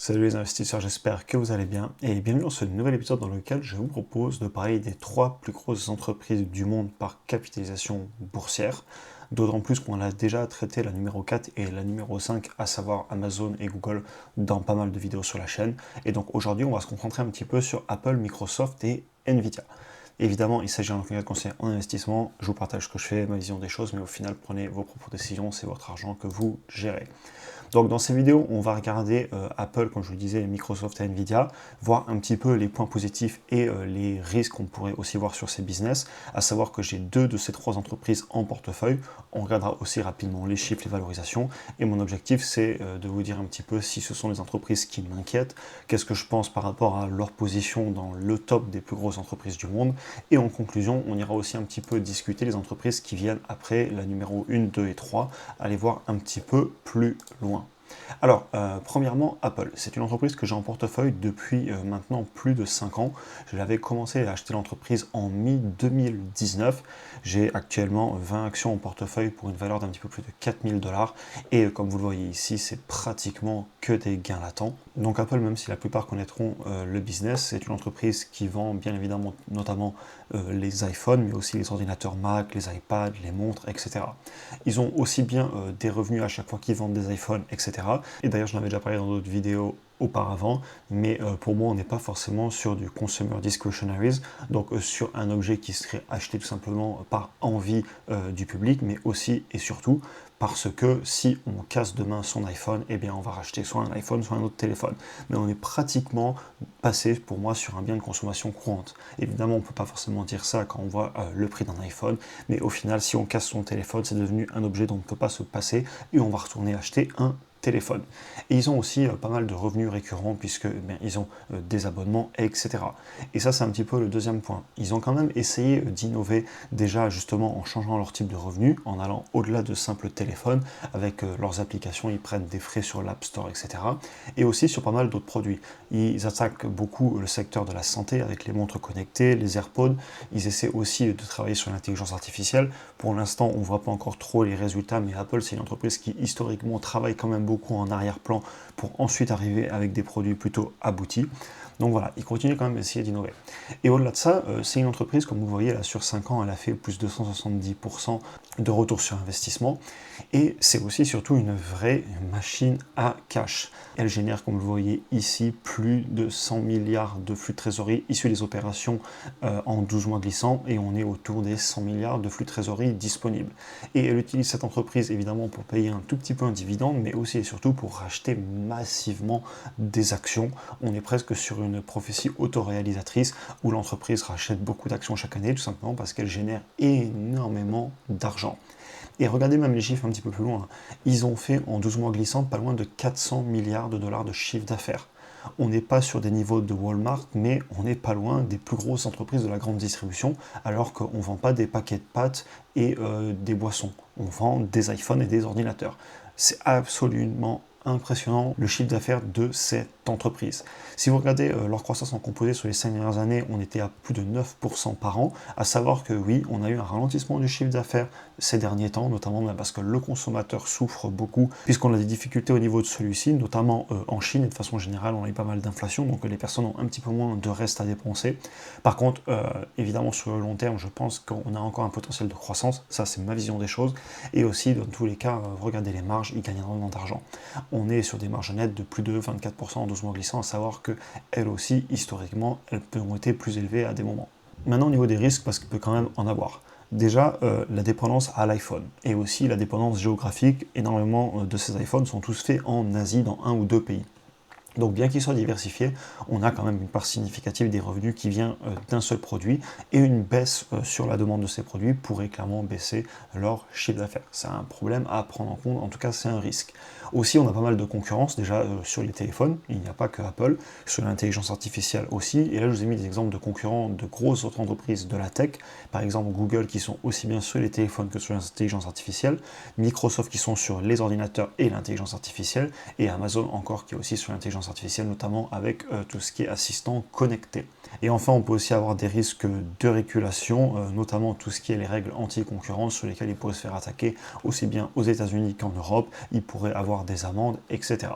Salut les investisseurs, j'espère que vous allez bien et bienvenue dans ce nouvel épisode dans lequel je vous propose de parler des 3 plus grosses entreprises du monde par capitalisation boursière. D'autant plus qu'on a déjà traité la numéro 4 et la numéro 5, à savoir Amazon et Google, dans pas mal de vidéos sur la chaîne. Et donc aujourd'hui, on va se concentrer un petit peu sur Apple, Microsoft et Nvidia. Évidemment, il s'agit d'un de conseil en investissement. Je vous partage ce que je fais, ma vision des choses, mais au final, prenez vos propres décisions, c'est votre argent que vous gérez. Donc dans ces vidéos, on va regarder Apple, comme je vous le disais, Microsoft et Nvidia, voir un petit peu les points positifs et les risques qu'on pourrait aussi voir sur ces business, à savoir que j'ai 2 de ces 3 entreprises en portefeuille. On regardera aussi rapidement les chiffres, les valorisations, et mon objectif c'est de vous dire un petit peu si ce sont les entreprises qui m'inquiètent, qu'est-ce que je pense par rapport à leur position dans le top des plus grosses entreprises du monde, et en conclusion, on ira aussi un petit peu discuter les entreprises qui viennent après la numéro 1, 2 et 3, aller voir un petit peu plus loin. Alors, premièrement, Apple. C'est une entreprise que j'ai en portefeuille depuis maintenant plus de 5 ans. Je l'avais commencé à acheter l'entreprise en mi-2019. J'ai actuellement 20 actions en portefeuille pour une valeur d'un petit peu plus de 4000 $. Et comme vous le voyez ici, c'est pratiquement que des gains latents. Donc Apple, même si la plupart connaîtront le business, c'est une entreprise qui vend bien évidemment notamment les iPhones, mais aussi les ordinateurs Mac, les iPads, les montres, etc. Ils ont aussi bien des revenus à chaque fois qu'ils vendent des iPhones, etc. Et d'ailleurs, j'en avais déjà parlé dans d'autres vidéos auparavant, mais pour moi, on n'est pas forcément sur du consumer discretionaries, donc sur un objet qui serait acheté tout simplement par envie du public, mais aussi et surtout parce que si on casse demain son iPhone, eh bien on va racheter soit un iPhone, soit un autre téléphone. Mais on est pratiquement passé pour moi sur un bien de consommation courante. Évidemment, on ne peut pas forcément dire ça quand on voit le prix d'un iPhone, mais au final, si on casse son téléphone, c'est devenu un objet dont on ne peut pas se passer et on va retourner acheter un téléphone. Et ils ont aussi pas mal de revenus récurrents puisque ils ont des abonnements, etc. Et ça, c'est un petit peu le deuxième point. Ils ont quand même essayé d'innover déjà justement en changeant leur type de revenus, en allant au-delà de simples téléphones. Avec leurs applications, ils prennent des frais sur l'App Store, etc. Et aussi sur pas mal d'autres produits. Ils attaquent beaucoup le secteur de la santé avec les montres connectées, les AirPods. Ils essaient aussi de travailler sur l'intelligence artificielle. Pour l'instant, on ne voit pas encore trop les résultats, mais Apple, c'est une entreprise qui historiquement travaille quand même beaucoup en arrière-plan pour ensuite arriver avec des produits plutôt aboutis. Donc voilà, ils continuent quand même d'essayer d'innover. Et au-delà de ça, c'est une entreprise, comme vous voyez là, sur 5 ans, elle a fait plus de 170% de retour sur investissement. Et c'est aussi surtout une vraie machine à cash. Elle génère, comme vous le voyez ici, plus de 100 milliards de flux de trésorerie issus des opérations en 12 mois glissants, et on est autour des 100 milliards de flux de trésorerie disponibles. Et elle utilise cette entreprise évidemment pour payer un tout petit peu un dividende, mais aussi et surtout pour racheter massivement des actions. On est presque sur une prophétie autoréalisatrice où l'entreprise rachète beaucoup d'actions chaque année, tout simplement parce qu'elle génère énormément d'argent. Et regardez même les chiffres un petit peu plus loin. Ils ont fait en 12 mois glissants pas loin de 400 milliards de dollars de chiffre d'affaires. On n'est pas sur des niveaux de Walmart, mais on n'est pas loin des plus grosses entreprises de la grande distribution, alors qu'on ne vend pas des paquets de pâtes et des boissons. On vend des iPhones et des ordinateurs. C'est absolument impressionnant le chiffre d'affaires de cette entreprise. Si vous regardez leur croissance en composé sur les 5 dernières années, on était à plus de 9% par an, à savoir que oui, on a eu un ralentissement du chiffre d'affaires ces derniers temps, notamment parce que le consommateur souffre beaucoup, puisqu'on a des difficultés au niveau de celui-ci, notamment en Chine, et de façon générale, on a eu pas mal d'inflation, donc les personnes ont un petit peu moins de reste à dépenser. Par contre, évidemment, sur le long terme, je pense qu'on a encore un potentiel de croissance, ça c'est ma vision des choses, et aussi, dans tous les cas, regardez les marges, ils gagnent énormément d'argent. On est sur des marges nettes de plus de 24% en 12 mois glissants, à savoir que elles aussi, historiquement, elles ont été plus élevées à des moments. Maintenant, au niveau des risques, parce qu'il peut quand même en avoir. Déjà, la dépendance à l'iPhone et aussi la dépendance géographique. Énormément de ces iPhones sont tous faits en Asie, dans un ou deux pays. Donc bien qu'ils soient diversifiés, on a quand même une part significative des revenus qui vient d'un seul produit, et une baisse sur la demande de ces produits pourrait clairement baisser leur chiffre d'affaires. C'est un problème à prendre en compte, en tout cas c'est un risque. Aussi, on a pas mal de concurrence déjà sur les téléphones, il n'y a pas que Apple, sur l'intelligence artificielle aussi, et là je vous ai mis des exemples de concurrents de grosses autres entreprises de la tech, par exemple Google qui sont aussi bien sur les téléphones que sur l'intelligence artificielle, Microsoft qui sont sur les ordinateurs et l'intelligence artificielle, et Amazon encore qui est aussi sur l'intelligence artificielle, notamment avec tout ce qui est assistant connecté. Et enfin, on peut aussi avoir des risques de régulation, notamment tout ce qui est les règles anti-concurrence sur lesquelles ils pourraient se faire attaquer aussi bien aux États-Unis qu'en Europe, ils pourraient avoir des amendes, etc.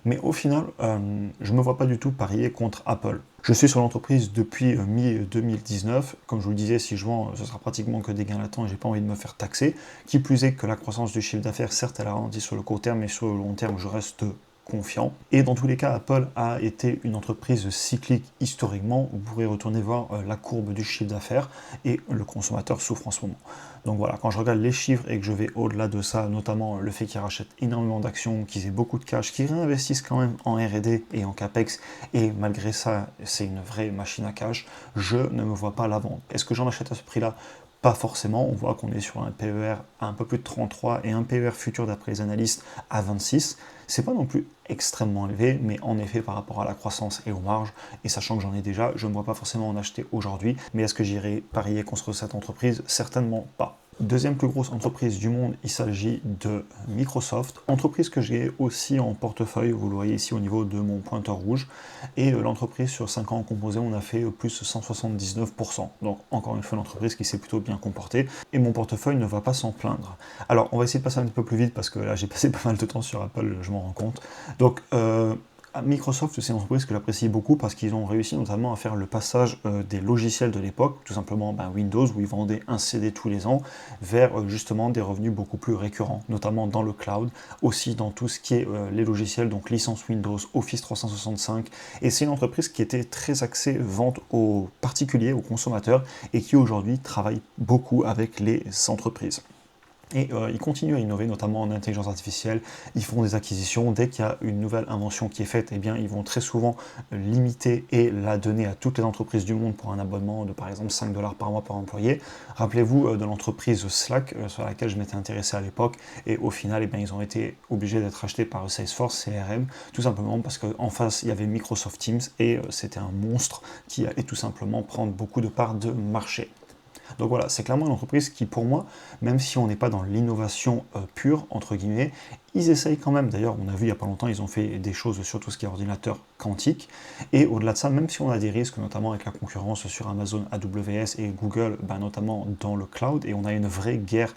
Mais au final, je ne me vois pas du tout parier contre Apple. Je suis sur l'entreprise depuis mi-2019. Comme je vous le disais, si je vends, ce sera pratiquement que des gains latents et j'ai pas envie de me faire taxer. Qui plus est que la croissance du chiffre d'affaires, certes, elle a ralenti sur le court terme, mais sur le long terme, je reste confiant. Et dans tous les cas, Apple a été une entreprise cyclique historiquement. Vous pourrez retourner voir la courbe du chiffre d'affaires et le consommateur souffre en ce moment. Donc voilà, quand je regarde les chiffres et que je vais au-delà de ça, notamment le fait qu'ils rachètent énormément d'actions, qu'ils aient beaucoup de cash, qu'ils réinvestissent quand même en R&D et en CAPEX, et malgré ça, c'est une vraie machine à cash, je ne me vois pas la vendre. Est-ce que j'en achète à ce prix-là? Pas forcément, on voit qu'on est sur un PER à un peu plus de 33 et un PER futur d'après les analystes à 26. C'est pas non plus extrêmement élevé, mais en effet par rapport à la croissance et aux marges, et sachant que j'en ai déjà, je ne me vois pas forcément en acheter aujourd'hui, mais est-ce que j'irai parier contre cette entreprise? Certainement pas. Deuxième plus grosse entreprise du monde, il s'agit de Microsoft, entreprise que j'ai aussi en portefeuille, vous le voyez ici au niveau de mon pointeur rouge, et l'entreprise sur 5 ans composé, on a fait plus de 179%. Donc encore une fois, l'entreprise qui s'est plutôt bien comportée, et mon portefeuille ne va pas s'en plaindre. Alors on va essayer de passer un petit peu plus vite, parce que là j'ai passé pas mal de temps sur Apple, je m'en rends compte. Donc Microsoft, c'est une entreprise que j'apprécie beaucoup parce qu'ils ont réussi notamment à faire le passage des logiciels de l'époque, tout simplement Windows, où ils vendaient un CD tous les ans, vers justement des revenus beaucoup plus récurrents, notamment dans le cloud, aussi dans tout ce qui est les logiciels, donc licence Windows, Office 365. Et c'est une entreprise qui était très axée vente aux particuliers, aux consommateurs, et qui aujourd'hui travaille beaucoup avec les entreprises. Et ils continuent à innover, notamment en intelligence artificielle. Ils font des acquisitions. Dès qu'il y a une nouvelle invention qui est faite, eh bien, ils vont très souvent limiter et la donner à toutes les entreprises du monde pour un abonnement de par exemple 5 dollars par mois par employé. Rappelez-vous de l'entreprise Slack sur laquelle je m'étais intéressé à l'époque. Et au final, eh bien, ils ont été obligés d'être achetés par Salesforce, CRM, tout simplement parce qu'en face, il y avait Microsoft Teams et c'était un monstre qui allait tout simplement prendre beaucoup de parts de marché. Donc voilà, c'est clairement une entreprise qui, pour moi, même si on n'est pas dans l'innovation pure, entre guillemets, ils essayent quand même. D'ailleurs, on a vu il n'y a pas longtemps, ils ont fait des choses sur tout ce qui est ordinateur quantique. Et au-delà de ça, même si on a des risques, notamment avec la concurrence sur Amazon, AWS et Google, notamment dans le cloud, et on a une vraie guerre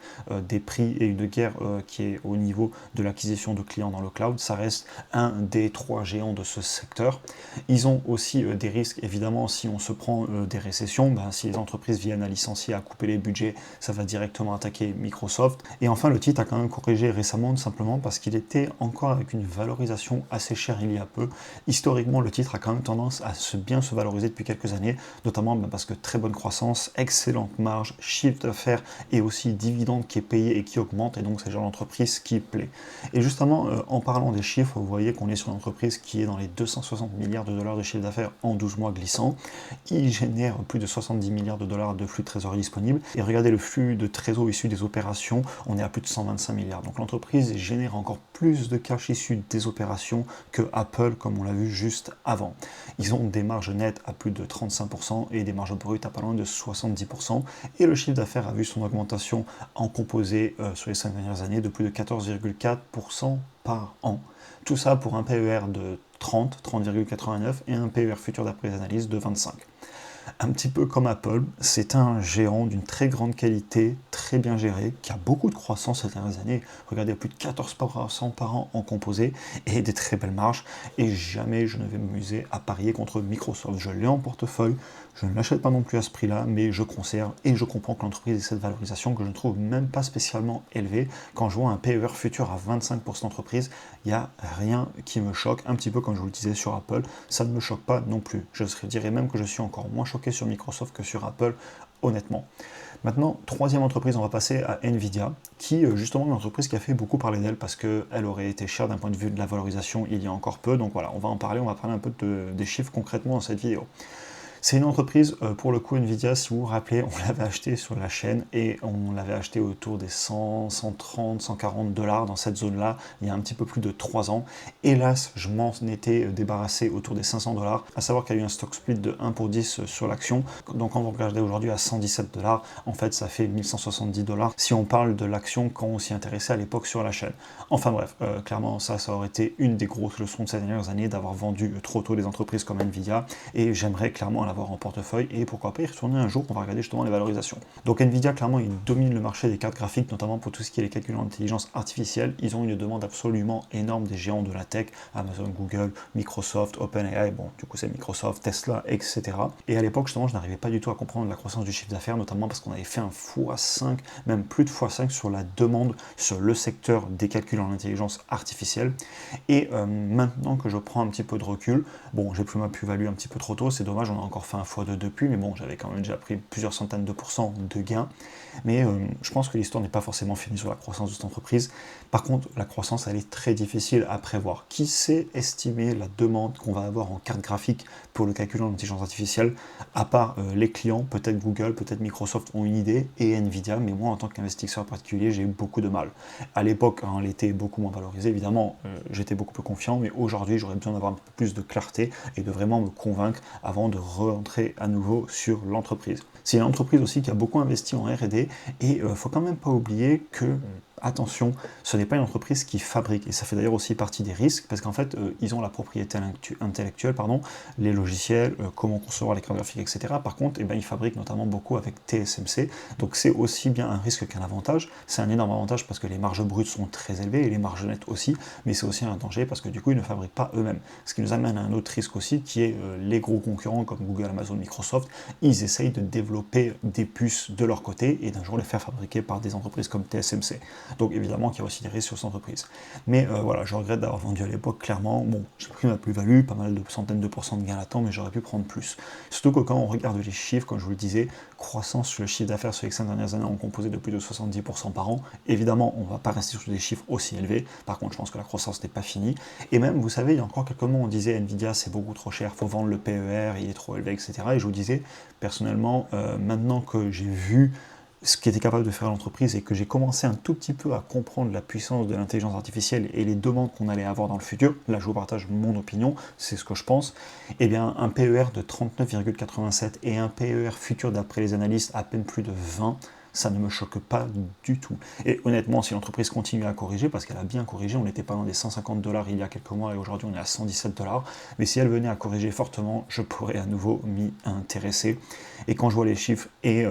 des prix et une guerre qui est au niveau de l'acquisition de clients dans le cloud, ça reste un des 3 géants de ce secteur. Ils ont aussi des risques, évidemment, si on se prend des récessions, si les entreprises viennent à licencier, à couper les budgets, ça va directement attaquer Microsoft. Et enfin, le titre a quand même corrigé récemment, tout simplement parce qu'il était encore avec une valorisation assez chère il y a peu. Historiquement, le titre a quand même tendance à bien se valoriser depuis quelques années, notamment parce que très bonne croissance, excellente marge, chiffre d'affaires et aussi dividende qui est payé et qui augmente, et donc c'est le genre d'entreprise qui plaît. Et justement, en parlant des chiffres, vous voyez qu'on est sur une entreprise qui est dans les 260 milliards de dollars de chiffre d'affaires en 12 mois glissants. Il génère plus de 70 milliards de dollars de flux de trésorerie disponible. Et regardez le flux de trésor issu des opérations, on est à plus de 125 milliards. Donc l'entreprise génère encore plus de cash issu des opérations que Apple, comme on l'a vu juste avant. Ils ont des marges nettes à plus de 35% et des marges brutes à pas loin de 70%. Et le chiffre d'affaires a vu son augmentation en composé sur les 5 dernières années de plus de 14,4% par an. Tout ça pour un PER de 30,89 et un PER futur d'après les analyses de 25. Un petit peu comme Apple, c'est un géant d'une très grande qualité, très bien géré, qui a beaucoup de croissance ces dernières années. Regardez, plus de 14% par an en composé et des très belles marges. Et jamais je ne vais m'amuser à parier contre Microsoft. Je l'ai en portefeuille, je ne l'achète pas non plus à ce prix-là, mais je conserve et je comprends que l'entreprise ait cette valorisation que je ne trouve même pas spécialement élevée. Quand je vois un PER futur à 25% d'entreprise, il n'y a rien qui me choque. Un petit peu comme je vous le disais sur Apple, ça ne me choque pas non plus. Je dirais même que je suis encore moins choqué sur Microsoft que sur Apple, honnêtement. Maintenant, troisième entreprise, on va passer à Nvidia, qui justement est une entreprise qui a fait beaucoup parler d'elle parce qu'elle aurait été chère d'un point de vue de la valorisation il y a encore peu. Donc voilà, on va en parler, on va parler un peu des chiffres concrètement dans cette vidéo. C'est une entreprise, pour le coup, Nvidia, si vous vous rappelez, on l'avait acheté sur la chaîne et on l'avait acheté autour des 100, 130, 140 dollars dans cette zone-là, il y a un petit peu plus de 3 ans. Hélas, je m'en étais débarrassé autour des 500 dollars, à savoir qu'il y a eu un stock split de 1 pour 10 sur l'action. Donc quand vous regardez aujourd'hui à 117 dollars, en fait, ça fait 1170 dollars si on parle de l'action quand on s'y intéressait à l'époque sur la chaîne. Enfin bref, clairement, ça aurait été une des grosses leçons de ces dernières années d'avoir vendu trop tôt des entreprises comme Nvidia, et j'aimerais clairement l'avoir en portefeuille et pourquoi pas y retourner un jour, on va regarder justement les valorisations. Donc Nvidia, clairement, il domine le marché des cartes graphiques, notamment pour tout ce qui est les calculs en intelligence artificielle. Ils ont une demande absolument énorme des géants de la tech, Amazon, Google, Microsoft, OpenAI, bon, du coup c'est Microsoft, Tesla, etc. Et à l'époque, justement, je n'arrivais pas du tout à comprendre la croissance du chiffre d'affaires, notamment parce qu'on avait fait un x5, même plus de x5 sur la demande sur le secteur des calculs en intelligence artificielle. Et maintenant que je prends un petit peu de recul, bon, j'ai pris ma plus-value un petit peu trop tôt, c'est dommage, on a encore fait un x2 depuis, mais bon, j'avais quand même déjà pris plusieurs centaines de pourcents de gains. Mais je pense que l'histoire n'est pas forcément finie sur la croissance de cette entreprise. Par contre, la croissance, elle est très difficile à prévoir. Qui sait estimer la demande qu'on va avoir en carte graphique pour le calcul en intelligence artificielle, à part les clients, peut-être Google, peut-être Microsoft ont une idée, et Nvidia, mais moi, en tant qu'investisseur particulier, j'ai eu beaucoup de mal. À l'époque, elle était beaucoup moins valorisée, évidemment, j'étais beaucoup plus confiant, mais aujourd'hui, j'aurais besoin d'avoir un peu plus de clarté et de vraiment me convaincre avant de rentrer à nouveau sur l'entreprise. C'est une entreprise aussi qui a beaucoup investi en R&D et il ne faut quand même pas oublier que, attention, ce n'est pas une entreprise qui fabrique, et ça fait d'ailleurs aussi partie des risques, parce qu'en fait, ils ont la propriété intellectuelle, les logiciels, comment concevoir les cartes graphiques, etc. Par contre, ils fabriquent notamment beaucoup avec TSMC, donc c'est aussi bien un risque qu'un avantage. C'est un énorme avantage parce que les marges brutes sont très élevées, et les marges nettes aussi, mais c'est aussi un danger parce que du coup, ils ne fabriquent pas eux-mêmes. Ce qui nous amène à un autre risque aussi, qui est les gros concurrents comme Google, Amazon, Microsoft, ils essayent de développer des puces de leur côté, et d'un jour les faire fabriquer par des entreprises comme TSMC. Donc évidemment qu'il y a aussi des risques sur cette entreprise. Mais voilà, je regrette d'avoir vendu à l'époque, clairement. Bon, j'ai pris ma plus-value, pas mal de centaines de pourcents de gains là-dedans, mais j'aurais pu prendre plus. Surtout que quand on regarde les chiffres, comme je vous le disais, croissance sur le chiffre d'affaires sur les 5 dernières années ont composé de plus de 70% par an. Évidemment, on ne va pas rester sur des chiffres aussi élevés. Par contre, je pense que la croissance n'est pas finie. Et même, vous savez, il y a encore quelques mois, on disait Nvidia, c'est beaucoup trop cher, faut vendre le PER, il est trop élevé, etc. Et je vous disais, personnellement, maintenant que j'ai vu ce qu'était capable de faire l'entreprise et que j'ai commencé un tout petit peu à comprendre la puissance de l'intelligence artificielle et les demandes qu'on allait avoir dans le futur, là je vous partage mon opinion, c'est ce que je pense, eh bien un PER de 39,87 et un PER futur d'après les analystes à peine plus de 20, ça ne me choque pas du tout. Et honnêtement, si l'entreprise continue à corriger, parce qu'elle a bien corrigé, on n'était pas dans des 150 $ il y a quelques mois et aujourd'hui on est à 117 $, mais si elle venait à corriger fortement, je pourrais à nouveau m'y intéresser. Et quand je vois les chiffres et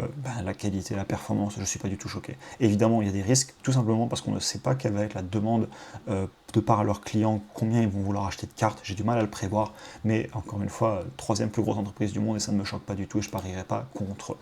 la qualité, la performance, je ne suis pas du tout choqué. Évidemment, il y a des risques, tout simplement parce qu'on ne sait pas quelle va être la demande de part à leurs clients, combien ils vont vouloir acheter de cartes, j'ai du mal à le prévoir, mais encore une fois, troisième plus grosse entreprise du monde et ça ne me choque pas du tout et je ne parierai pas contre eux.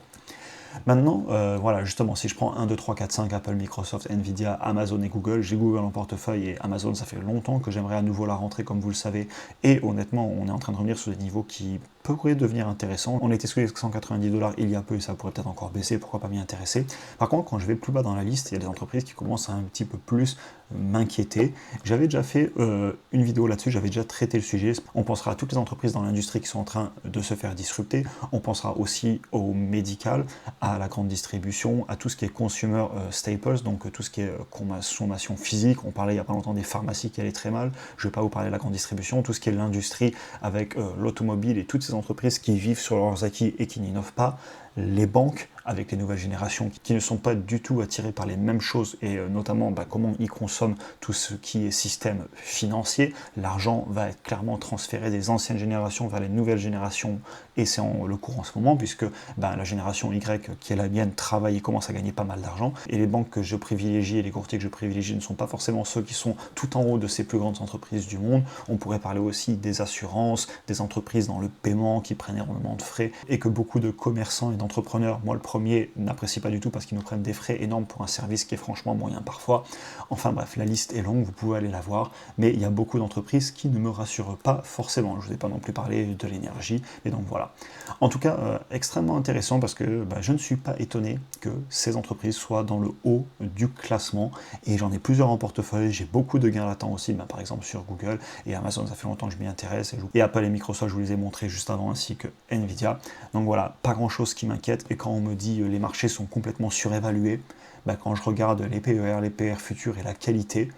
Maintenant, voilà, justement, si je prends 1, 2, 3, 4, 5, Apple, Microsoft, Nvidia, Amazon et Google, j'ai Google en portefeuille et Amazon, ça fait longtemps que j'aimerais à nouveau la rentrer, comme vous le savez, et honnêtement, on est en train de revenir sur des niveaux qui pourraient devenir intéressants. On était sous les 190 $ il y a peu et ça pourrait peut-être encore baisser, pourquoi pas m'y intéresser. Par contre, quand je vais plus bas dans la liste, il y a des entreprises qui commencent à un petit peu plus m'inquiéter. J'avais déjà fait une vidéo là-dessus, j'avais déjà traité le sujet. On pensera à toutes les entreprises dans l'industrie qui sont en train de se faire disrupter. On pensera aussi au médical, à la grande distribution, à tout ce qui est consumer staples, donc tout ce qui est consommation physique. On parlait il n'y a pas longtemps des pharmacies qui allaient très mal. Je ne vais pas vous parler de la grande distribution, tout ce qui est l'industrie avec l'automobile et toutes ces entreprises qui vivent sur leurs acquis et qui n'innovent pas. Les banques avec les nouvelles générations qui ne sont pas du tout attirées par les mêmes choses et notamment comment ils consomment tout ce qui est système financier. L'argent va être clairement transféré des anciennes générations vers les nouvelles générations et c'est le cours en ce moment puisque la génération Y qui est la mienne travaille et commence à gagner pas mal d'argent et les banques que je privilégie et les courtiers que je privilégie ne sont pas forcément ceux qui sont tout en haut de ces plus grandes entreprises du monde. On pourrait parler aussi des assurances, des entreprises dans le paiement qui prennent énormément de frais et que beaucoup de commerçants et d'entrepreneurs, moi le premier, n'apprécie pas du tout parce qu'ils nous prennent des frais énormes pour un service qui est franchement moyen parfois. Enfin bref, la liste est longue, vous pouvez aller la voir, mais il y a beaucoup d'entreprises qui ne me rassurent pas forcément. Je ne vous ai pas non plus parlé de l'énergie, mais donc voilà. En tout cas, extrêmement intéressant parce que je ne suis pas étonné que ces entreprises soient dans le haut du classement et j'en ai plusieurs en portefeuille, j'ai beaucoup de gains latents aussi, par exemple sur Google et Amazon, ça fait longtemps que je m'y intéresse, et Apple et Microsoft, je vous les ai montrés juste avant, ainsi que Nvidia. Donc voilà, pas grand chose qui m'inquiète, et quand on me dit les marchés sont complètement surévalués, quand je regarde les PER, les PR futurs et la qualité,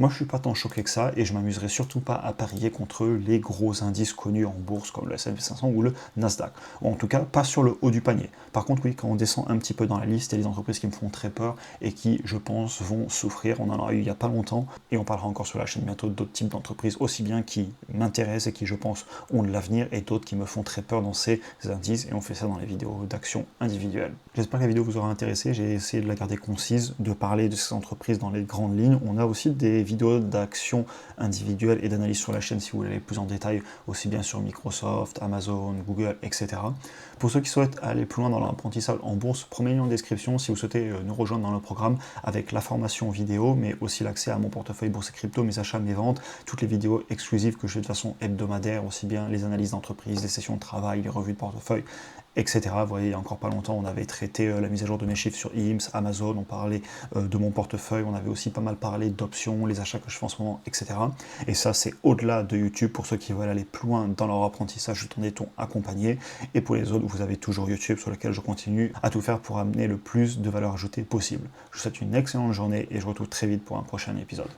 Moi, je suis pas tant choqué que ça et je m'amuserai surtout pas à parier contre les gros indices connus en bourse comme le S&P 500 ou le Nasdaq. Ou en tout cas, pas sur le haut du panier. Par contre, oui, quand on descend un petit peu dans la liste, il y a des entreprises qui me font très peur et qui, je pense, vont souffrir. On en aura eu il y a pas longtemps et on parlera encore sur la chaîne bientôt d'autres types d'entreprises aussi bien qui m'intéressent et qui, je pense, ont de l'avenir et d'autres qui me font très peur dans ces indices et on fait ça dans les vidéos d'action individuelles. J'espère que la vidéo vous aura intéressé. J'ai essayé de la garder concise, de parler de ces entreprises dans les grandes lignes. On a aussi des vidéos d'action individuelle et d'analyse sur la chaîne si vous voulez aller plus en détail, aussi bien sur Microsoft, Amazon, Google, etc. Pour ceux qui souhaitent aller plus loin dans l'apprentissage en bourse, premier lien en description si vous souhaitez nous rejoindre dans le programme avec la formation vidéo, mais aussi l'accès à mon portefeuille bourse et crypto, mes achats, mes ventes, toutes les vidéos exclusives que je fais de façon hebdomadaire, aussi bien les analyses d'entreprise, les sessions de travail, les revues de portefeuille, etc. Vous voyez, il y a encore pas longtemps, on avait traité la mise à jour de mes chiffres sur IMS, Amazon, on parlait de mon portefeuille, on avait aussi pas mal parlé d'options, les achats que je fais en ce moment, etc. Et ça, c'est au-delà de YouTube pour ceux qui veulent aller plus loin dans leur apprentissage tout en étant accompagnés. Et pour les autres, vous avez toujours YouTube sur lequel je continue à tout faire pour amener le plus de valeur ajoutée possible. Je vous souhaite une excellente journée et je vous retrouve très vite pour un prochain épisode.